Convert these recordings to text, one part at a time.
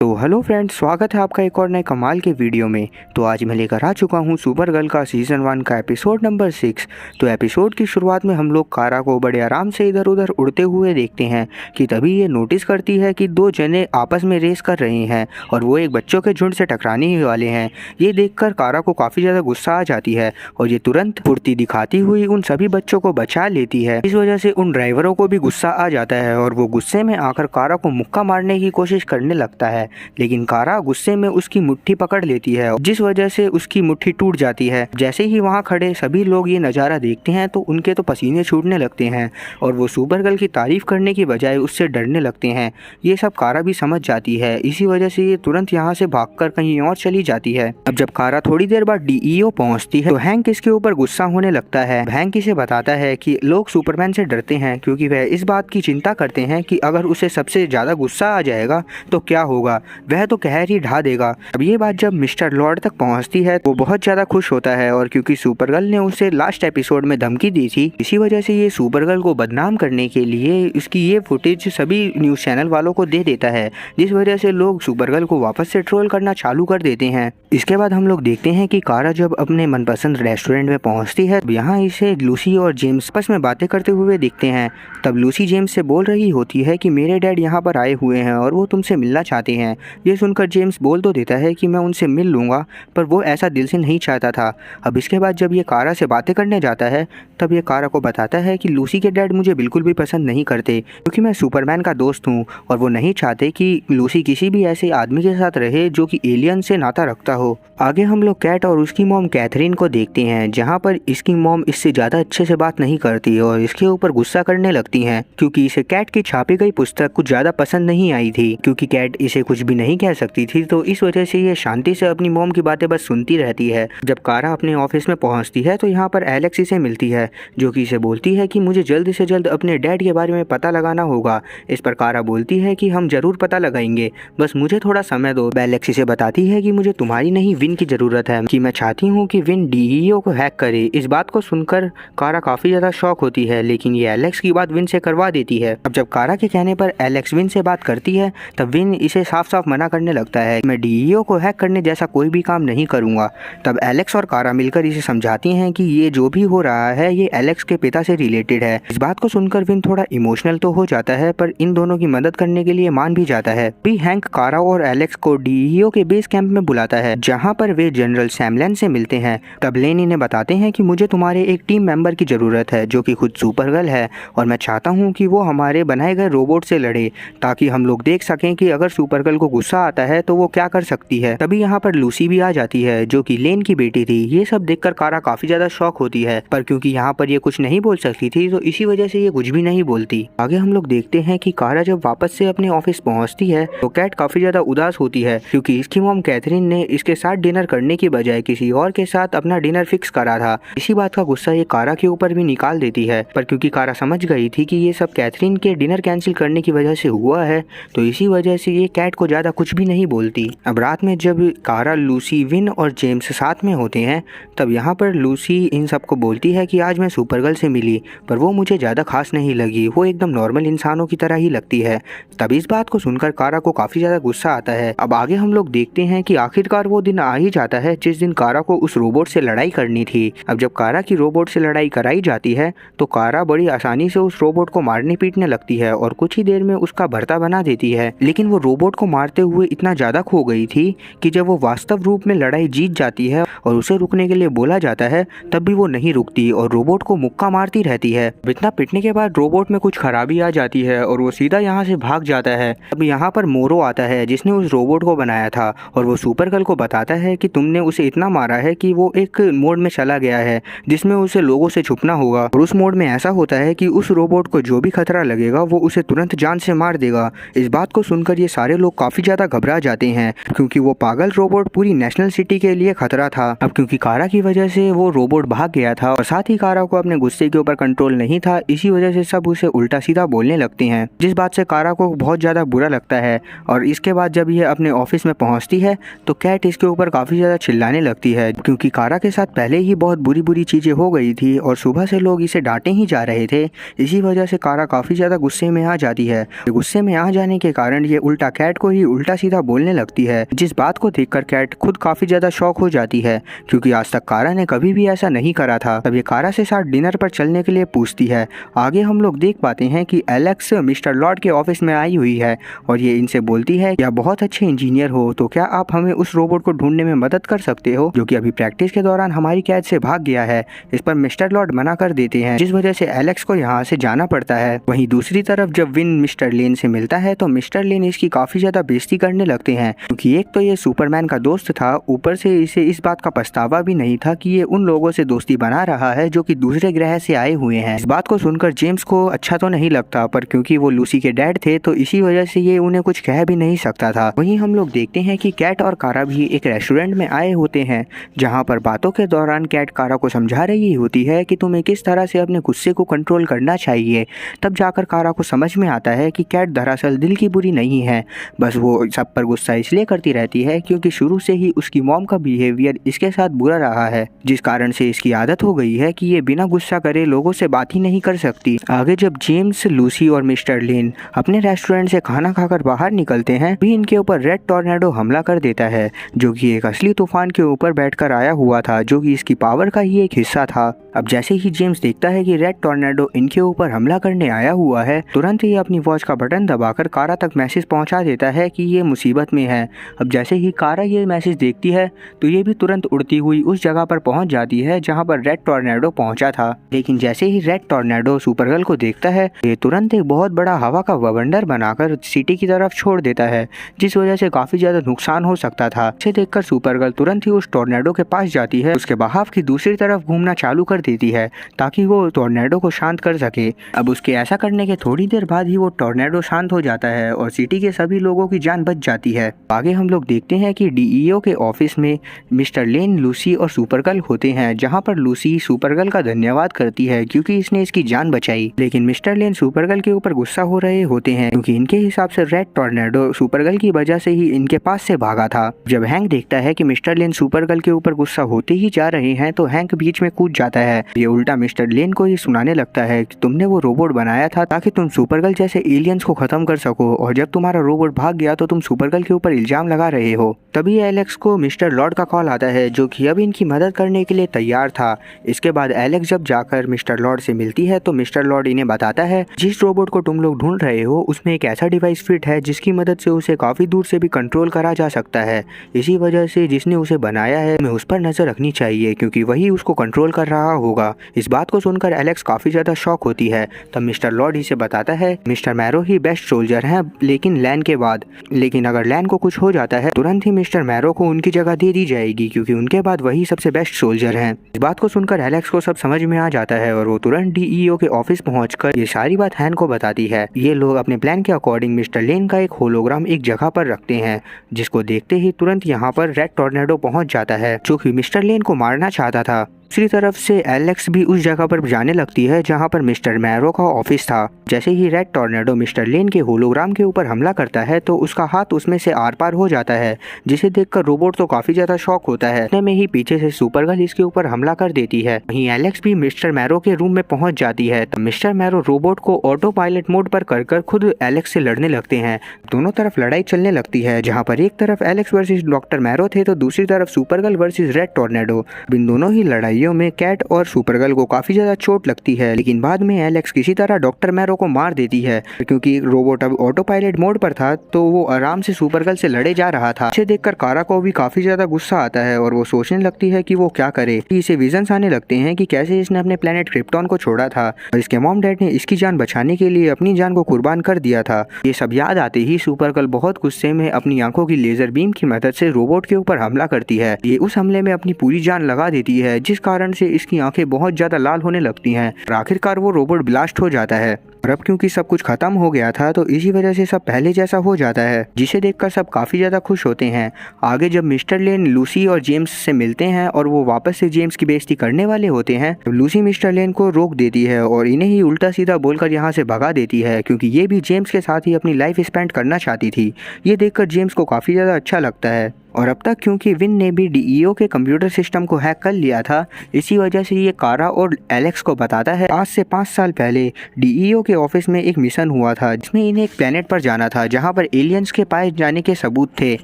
तो hello friends, स्वागत है आपका एक और नए कमाल के वीडियो में। तो आज मैं लेकर आ चुका हूँ सुपर गर्ल का सीज़न 1 का एपिसोड नंबर 6। तो एपिसोड की शुरुआत में हम लोग कारा को बड़े आराम से इधर उधर उड़ते हुए देखते हैं कि तभी ये नोटिस करती है कि दो जने आपस में रेस कर रहे हैं और वो एक बच्चों के झुंड से टकराने ही वाले हैं। ये देखकर कारा को काफ़ी ज़्यादा गुस्सा आ जाती है और ये तुरंत फुर्ती दिखाती हुई उन सभी बच्चों को बचा लेती है। इस वजह से उन ड्राइवरों को भी गुस्सा आ जाता है और वो गुस्से में आकर कारा को मुक्का मारने की कोशिश करने लगता है, लेकिन कारा गुस्से में उसकी मुट्ठी पकड़ लेती है, जिस वजह से उसकी मुट्ठी टूट जाती है। जैसे ही वहां खड़े सभी लोग ये नज़ारा देखते हैं तो उनके तो पसीने छूटने लगते हैं और वो सुपर गर्ल की तारीफ करने की बजाय उससे डरने लगते हैं। ये सब कारा भी समझ जाती है, इसी वजह से ये तुरंत यहाँ से भागकर कहीं और चली जाती है। अब जब कारा थोड़ी देर बाद डीईओ पहुंचती है तो हैंक इसके ऊपर गुस्सा होने लगता है। हैंक इसे बताता है कि लोग सुपरमैन से डरते हैं क्योंकि वह इस बात की चिंता करते हैं कि अगर उसे सबसे ज्यादा गुस्सा आ जाएगा तो क्या होगा, वह तो कहर ही ढा देगा। अब ये बात जब मिस्टर लॉर्ड तक पहुंचती है वो बहुत ज्यादा खुश होता है और क्योंकि सुपर गर्ल ने उसे लास्ट एपिसोड में धमकी दी थी, इसी वजह से ये सुपर गर्ल को बदनाम करने के लिए इसकी ये फुटेज सभी न्यूज चैनल वालों को दे देता है, जिस वजह से लोग सुपर गर्ल को वापस से ट्रोल करना चालू कर देते हैं। इसके बाद हम लोग देखते हैं कि कारा जब अपने मनपसंद रेस्टोरेंट में पहुंचती है, यहाँ इसे लूसी और जेम्स आपस में बातें करते हुए दिखते हैं। तब लूसी जेम्स से बोल रही होती है कि मेरे डैड यहाँ पर आए हुए हैं और वो तुमसे मिलना चाहते हैं। ये सुनकर जेम्स बोल तो देता है कि मैं उनसे मिल लूँगा, पर वो ऐसा दिल से नहीं चाहता था। अब इसके बाद जब ये कारा से बातें करने जाता है तब ये कारा को बताता है कि लूसी के डैड मुझे बिल्कुल भी पसंद नहीं करते क्योंकि मैं सुपरमैन का दोस्त हूँ और वो नहीं चाहते कि लूसी किसी भी ऐसे आदमी के साथ रहे जो कि एलियन से नाता रखता हो। आगे हम लोग कैट और उसकी मॉम कैथरीन को देखते हैं, जहाँ पर इसकी मॉम इससे ज़्यादा अच्छे से बात नहीं करती और इसके ऊपर गुस्सा करने लगती हैं क्योंकि इसे कैट की छापी गई पुस्तक कुछ ज़्यादा पसंद नहीं आई थी। क्योंकि कैट इसे कुछ भी नहीं कह सकती थी तो इस वजह से ये शांति से अपनी मॉम की बातें बस सुनती रहती है। जब कारा अपने ऑफिस में पहुंचती है तो यहाँ पर एलेक्स इसे मिलती है, जो कि इसे बोलती है कि मुझे जल्द से जल्द अपने डैड के बारे में पता लगाना होगा। इस पर कारा बोलती है कि हम जरूर पता लगाएंगे, बस मुझे थोड़ा समय दो। एलेक्स इसे बताती है कि मुझे तुम्हारी नहीं विन की जरूरत है, कि मैं चाहती हूँ कि विन डीईओ को हैक करे। इस बात को सुनकर कारा काफी ज्यादा शॉक होती है, लेकिन ये एलेक्स की बात विन से करवा देती है। अब जब कारा के कहने पर एलेक्स विन से बात करती है तब विन इसे साफ साफ मना करने लगता है, मैं डीईओ को हैक करने जैसा कोई भी काम नहीं करूंगा। तब एलेक्स और कारा मिलकर इसे समझाती हैं कि ये जो भी हो रहा है ये एलेक्स के पिता से रिलेटेड है। इस बात को सुनकर विन थोड़ा इमोशनल तो हो जाता है, पर इन दोनों की मदद करने के लिए मान भी जाता है। भी हैंक कारा और एलेक्स को डीईओ के बेस कैंप में बुलाता है, जहाँ पर वे जनरल सैमलन से मिलते हैं। तब लेन इन्हें बताते हैं कि मुझे तुम्हारे एक टीम मेंबर की जरूरत है जो कि खुद सुपर गर्ल है और मैं चाहता हूँ कि वो हमारे बनाए गए रोबोट से लड़े ताकि हम लोग देख सकें कि अगर सुपर गर्ल को गुस्सा आता है तो वो क्या कर सकती है। तभी यहाँ पर लूसी भी आ जाती है, जो कि लेन की बेटी थी। ये सब देखकर कारा काफी ज्यादा शॉक होती है, पर क्योंकि यहाँ पर ये कुछ नहीं बोल सकती थी तो इसी वजह से ये कुछ भी नहीं बोलती। आगे हम लोग देखते हैं कि कारा जब वापस से अपने ऑफिस पहुंचती है तो कैट काफी ज्यादा उदास होती है क्योंकि इसकी मॉम कैथरीन ने इसके साथ डिनर करने की बजाय किसी और के साथ अपना डिनर फिक्स करा था। इसी बात का गुस्सा ये कारा के ऊपर भी निकाल देती है, पर क्योंकि कारा समझ गई थी कि ये सब कैथरीन के डिनर कैंसिल करने की वजह से हुआ है तो इसी वजह से ये कैट को ज्यादा कुछ भी नहीं बोलती। अब रात में जब कारा, लूसी, विन और जेम्स साथ में होते हैं तब यहाँ पर लूसी इन सबको बोलती है कि आज मैं सुपर गर्ल से मिली पर वो मुझे ज़्यादा खास नहीं लगी, वो एकदम नॉर्मल इंसानों की तरह ही लगती है। तब इस बात को सुनकर कारा को काफ़ी ज़्यादा गुस्सा आता है। अब आगे हम लोग देखते हैं कि आखिरकार वो दिन आ ही जाता है जिस दिन कारा को उस रोबोट से लड़ाई करनी थी। अब जब कारा की रोबोट से लड़ाई कराई जाती है तो कारा बड़ी आसानी से उस रोबोट को मारने पीटने लगती है और कुछ ही देर में उसका भरता बना देती है। लेकिन वो रोबोट को मारते हुए इतना ज़्यादा खो गई थी कि जब वो वास्तव रूप में लड़ाई जीत जाती है और उसे रुकने के लिए बोला जाता है तब भी वो नहीं रुकती और रोबोट को मुक्का मारती रहती है। इतना पिटने के बाद रोबोट में कुछ खराबी आ जाती है और वो सीधा यहाँ से भाग जाता है। अब यहाँ पर मोरो आता है जिसने उस रोबोट को बनाया था और वो सुपर गर्ल को बताता है कि तुमने उसे इतना मारा है कि वो एक मोड में चला गया है जिसमें उसे लोगों से छुपना होगा और उस मोड में ऐसा होता है कि उस रोबोट को जो भी खतरा लगेगा वो उसे तुरंत जान से मार देगा। इस बात को सुनकर ये सारे लोग काफी ज्यादा घबरा जाते हैं क्योंकि वो पागल रोबोट पूरी नेशनल सिटी के लिए खतरा था। अब क्योंकि कारा की वजह से वो रोबोट भाग गया था और साथ ही कारा को अपने गुस्से के ऊपर कंट्रोल नहीं था, इसी वजह से सब उसे उल्टा सीधा बोलने लगते हैं, जिस बात से कारा को बहुत ज्यादा बुरा लगता है। और इसके बाद जब ये अपने ऑफिस में पहुंचती है तो कैट इसके ऊपर काफी ज्यादा चिल्लाने लगती है क्योंकि कारा के साथ पहले ही बहुत बुरी बुरी चीजें हो गई थी और सुबह से लोग इसे डांटे ही जा रहे थे। इसी वजह से कारा काफी ज्यादा गुस्से में आ जाती है। गुस्से में आ जाने के कारण ये उल्टा कैट को ही उल्टा सीधा बोलने लगती है, जिस बात को देखकर कैट खुद काफी ज्यादा शॉक हो जाती है क्योंकि आज तक कारा ने कभी भी ऐसा नहीं करा था। तब ये कारा से साथ डिनर पर चलने के लिए पूछती है। आगे हम लोग देख पाते हैं कि एलेक्स मिस्टर लॉर्ड के ऑफिस में आई हुई है और ये इनसे बोलती है कि आप बहुत अच्छे इंजीनियर हो, तो क्या आप हमें उस रोबोट को ढूंढने में मदद कर सकते हो जो कि अभी प्रैक्टिस के दौरान हमारी कैद से भाग गया है। इस पर मिस्टर लॉर्ड मना कर देते हैं, जिस वजह से एलेक्स को यहाँ से जाना पड़ता है। वहीं दूसरी तरफ जब विन मिस्टर लेन से मिलता है तो मिस्टर लेन इसकी काफी ज्यादा बेइज्जती करने लगते हैं क्योंकि एक तो ये सुपरमैन का दोस्त था, ऊपर से इसे इस बात का पछतावा भी नहीं था कि ये उन लोगों से दोस्ती बना रहा है जो कि दूसरे ग्रह से आए हुए हैं। इस बात को सुनकर जेम्स को अच्छा तो नहीं लगता, पर क्योंकि वो लूसी के डैड थे तो इसी वजह से ये उन्हें कुछ कह भी नहीं सकता था। वहीं हम लोग देखते हैं कि कैट और कारा भी एक रेस्टोरेंट में आए होते हैं, जहाँ पर बातों के दौरान कैट कारा को समझा रही होती है कि तुम्हें किस तरह से अपने गुस्से को कंट्रोल करना चाहिए। तब जाकर कारा को समझ में आता है कि कैट दरअसल दिल की बुरी नहीं है, बस वो सब पर गुस्सा इसलिए करती रहती है क्योंकि शुरू से ही उसकी मॉम का बिहेवियर इसके साथ बुरा रहा है, जिस कारण से इसकी आदत हो गई है कि ये बिना गुस्सा करे लोगों से बात ही नहीं कर सकती। आगे जब जेम्स, लूसी और मिस्टर लेन अपने रेस्टोरेंट से खाना खाकर बाहर निकलते हैं, भी इनके ऊपर रेड टॉर्नेडो हमला कर देता है जो कि एक असली तूफान के ऊपर बैठकर आया हुआ था, जो कि इसकी पावर का ही एक हिस्सा था। अब जैसे ही जेम्स देखता है कि रेड टॉर्नेडो इनके ऊपर हमला करने आया हुआ है, तुरंत ही अपनी वॉच का बटन दबाकर कारा तक मैसेज पहुंचा देता है कि ये मुसीबत में है। अब जैसे ही कारा ये मैसेज देखती है तो ये भी तुरंत उड़ती हुई उस जगह पर पहुंच जाती है जहां पर रेड टॉर्नेडो पहुंचा था। लेकिन जैसे ही रेड टॉर्नेडो सुपरगर्ल को देखता है, ये तुरंत एक बहुत बड़ा हवा का बवंडर बनाकर सिटी की तरफ छोड़ देता है, जिस वजह से काफी ज्यादा नुकसान हो सकता था। इसे देखकर सुपरगर्ल तुरंत ही उस टॉर्नेडो के पास जाती है, उसके बहाव की दूसरी तरफ घूमना चालू कर देती है ताकि वो टॉर्नेडो को शांत कर सके। अब उसके ऐसा करने के थोड़ी देर बाद ही वो टॉर्नेडो शांत हो जाता है और सिटी के सभी लोगों की जान बच जाती है। आगे हम लोग देखते हैं कि डीईओ के ऑफिस में मिस्टर लेन, लूसी और सुपरगर्ल होते हैं, जहां पर लूसी सुपरगर्ल का धन्यवाद करती है क्योंकि इसने इसकी जान बचाई। लेकिन मिस्टर लेन सुपरगर्ल के ऊपर गुस्सा हो रहे होते हैं क्योंकि इनके हिसाब से रेड टॉर्नेडो सुपरगर्ल की वजह से ही इनके पास से भागा था। जब हैंक देखता है कि मिस्टर लेन सुपरगर्ल के ऊपर गुस्सा होते ही जा रहे हैं तो हैंक बीच में कूद जाता है। ये उल्टा मिस्टर लेन को ही सुनाने लगता है कि तुमने वो रोबोट बनाया था ताकि तुम सुपरगर्ल जैसे एलियंस को खत्म कर सको, और जब तुम्हारा रोबोट भाग गया तो तुम सुपरगर्ल के ऊपर इल्जाम लगा रहे हो। तभी एलेक्स को मिस्टर लॉर्ड का कॉल आता है जो कि अब इनकी मदद करने के लिए तैयार था। इसके बाद एलेक्स जब जाकर मिस्टर लॉर्ड से मिलती है तो मिस्टर लॉर्ड इन्हें बताता है जिस रोबोट को तुम लोग ढूंढ रहे हो उसमें एक ऐसा डिवाइस फिट है जिसकी मदद से उसे काफी दूर से भी कंट्रोल करा जा सकता है। इसी वजह से जिसने उसे बनाया है हमें उस पर नजर रखनी चाहिए क्योंकि वही उसको कंट्रोल कर रहा होगा। इस बात को सुनकर एलेक्स काफी ज्यादा शॉक होती है। तब मिस्टर लॉर्ड इसे बताता है मिस्टर मैरो ही बेस्ट सोल्जर हैं लेकिन लैन के बाद, लेकिन अगर लैन को कुछ हो जाता है तुरंत ही मिस्टर मैरो को उनकी जगह दे दी जाएगी क्योंकि उनके बाद वही सबसे बेस्ट सोल्जर हैं। इस बात को सुनकर एलेक्स को सब समझ में आ जाता है और वो तुरंत डीईओ के ऑफिस पहुंचकर ये सारी बात हैन को बताती है। ये लोग अपने प्लान के अकॉर्डिंग मिस्टर लेन का एक होलोग्राम एक जगह पर रखते हैं, जिसको देखते ही तुरंत यहाँ पर रेड टॉर्नेडो पहुंच जाता है जो कि मिस्टर लेन को मारना चाहता था। दूसरी तरफ से एलेक्स भी उस जगह पर जाने लगती है जहां पर मिस्टर मैरो का ऑफिस था। जैसे ही रेड टॉर्नेडो मिस्टर लेन के होलोग्राम के ऊपर हमला करता है तो उसका हाथ उसमें से आर पार हो जाता है, जिसे देखकर रोबोट तो काफी ज्यादा शॉक होता है। इतने में ही पीछे से सुपरगर्ल इसके ऊपर हमला कर देती है। वहीं एलेक्स भी मिस्टर मैरो के रूम में पहुंच जाती है। तब मिस्टर मैरो रोबोट को ऑटो पायलट मोड पर कर खुद एलेक्स से लड़ने लगते हैं। दोनों तरफ लड़ाई चलने लगती है, जहाँ पर एक तरफ एलेक्स वर्सेस डॉक्टर मैरो थे तो दूसरी तरफ सुपरगर्ल वर्सेस रेड टॉर्नेडो। इन दोनों ही लड़ाइयों में कैट और सुपरगर्ल को काफी ज्यादा चोट लगती है, लेकिन बाद में एलेक्स किसी तरह डॉक्टर मैरो को मार देती है क्योंकि रोबोट अब ऑटो पायलट मोड पर था तो वो आराम से सुपरगर्ल से लड़े जा रहा था। इसे देखकर कारा को भी काफी ज्यादा गुस्सा आता है और वो सोचने लगती है कि वो क्या करे। इसे विजन्स आने लगते हैं कि कैसे इसने अपने प्लेनेट क्रिप्टॉन को छोड़ा था और इसके मॉम डैड ने इसकी जान बचाने के लिए अपनी जान को कुर्बान कर दिया था। ये सब याद आते ही सुपरगर्ल बहुत गुस्से में अपनी आंखों की लेजर बीम की मदद से रोबोट के ऊपर हमला करती है। ये उस हमले में अपनी पूरी जान लगा देती है, जिस कारण से इसकी आंखें बहुत ज्यादा लाल होने लगती हैं। आखिरकार वो रोबोट ब्लास्ट हो जाता है। और अब क्योंकि सब कुछ खत्म हो गया था तो इसी वजह से सब पहले जैसा हो जाता है, जिसे देखकर सब काफी ज्यादा खुश होते हैं। आगे जब मिस्टर लेन लूसी और जेम्स से मिलते हैं और वो वापस से जेम्स की बेइज्जती करने वाले होते हैं तो लूसी मिस्टर लेन को रोक देती है और इन्हें ही उल्टा सीधा बोलकर यहाँ से भगा देती है क्योंकि ये भी जेम्स के साथ ही अपनी लाइफ स्पेंड करना चाहती थी। ये देखकर जेम्स को काफी ज्यादा अच्छा लगता है। और अब तक क्योंकि विन ने भी डीईओ के कंप्यूटर सिस्टम को हैक कर लिया था, इसी वजह से ये कारा और एलेक्स को बताता है आज से 5 साल पहले डीईओ के ऑफिस में एक मिशन हुआ था जिसमें इन्हें एक प्लेनेट पर जाना था जहां पर एलियंस के पाए जाने के सबूत थे।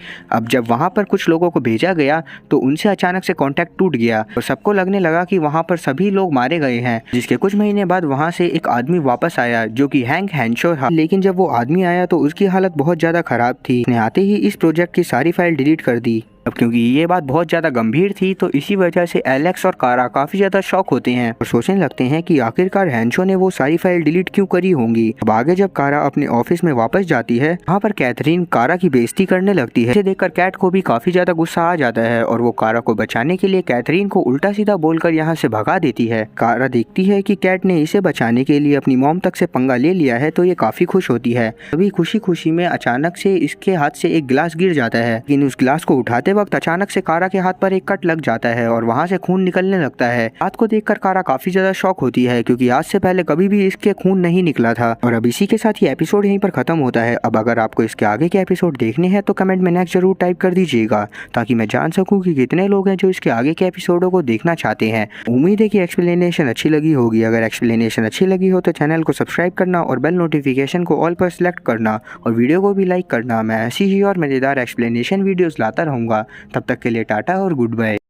अब जब वहां पर कुछ लोगों को भेजा गया तो उनसे अचानक से कांटेक्ट टूट गया और सबको लगने लगा कि वहां पर सभी लोग मारे गए हैं। जिसके कुछ महीने बाद वहां से एक आदमी वापस आया जो कि हैंक हेंशो था, लेकिन जब वो आदमी आया तो उसकी हालत बहुत ज्यादा खराब थी। उसने आते ही इस प्रोजेक्ट की सारी फाइल डिलीट कर दी। अब क्योंकि ये बात बहुत ज़्यादा गंभीर थी तो इसी वजह से एलेक्स और कारा काफ़ी ज़्यादा शॉक होते हैं और सोचने लगते हैं कि आखिरकार हेंशो ने वो सारी फाइल डिलीट क्यों करी होंगी। अब आगे जब कारा अपने ऑफिस में वापस जाती है, वहाँ पर कैथरीन कारा की बेइज्जती करने लगती है। इसे देखकर कैट को भी काफ़ी ज़्यादा गुस्सा आ जाता है और वो कारा को बचाने के लिए कैथरीन को उल्टा सीधा बोलकर यहाँ से भगा देती है। कारा देखती है कि कैट ने इसे बचाने के लिए अपनी मॉम तक से पंगा ले लिया है तो ये काफ़ी खुश होती है। अभी खुशी खुशी में अचानक से इसके हाथ से एक गिलास गिर जाता है, लेकिन उस गिलास को उठाते वक्त अचानक से कारा के हाथ पर एक कट लग जाता है और वहां से खून निकलने लगता है। हाथ को देखकर कारा काफी ज्यादा शॉक होती है क्योंकि आज से पहले कभी भी इसके खून नहीं निकला था। और अब इसी के साथ ये एपिसोड यहीं पर खत्म होता है। अब अगर आपको इसके आगे के एपिसोड देखने हैं तो कमेंट में नेक्स्ट जरूर टाइप कर दीजिएगा ताकि मैं जान सकूं कि कितने लोग हैं जो इसके आगे के एपिसोडों को देखना चाहते हैं। उम्मीद है कि एक्सप्लेनेशन अच्छी लगी होगी। अगर एक्सप्लेनेशन अच्छी लगी हो तो चैनल को सब्सक्राइब करना और बेल नोटिफिकेशन को ऑल पर सिलेक्ट करना और वीडियो को भी लाइक करना। मैं ऐसी ही और मजेदार एक्सप्लेनेशन वीडियोस लाता रहूंगा। तब तक के लिए टाटा और गुड बाय।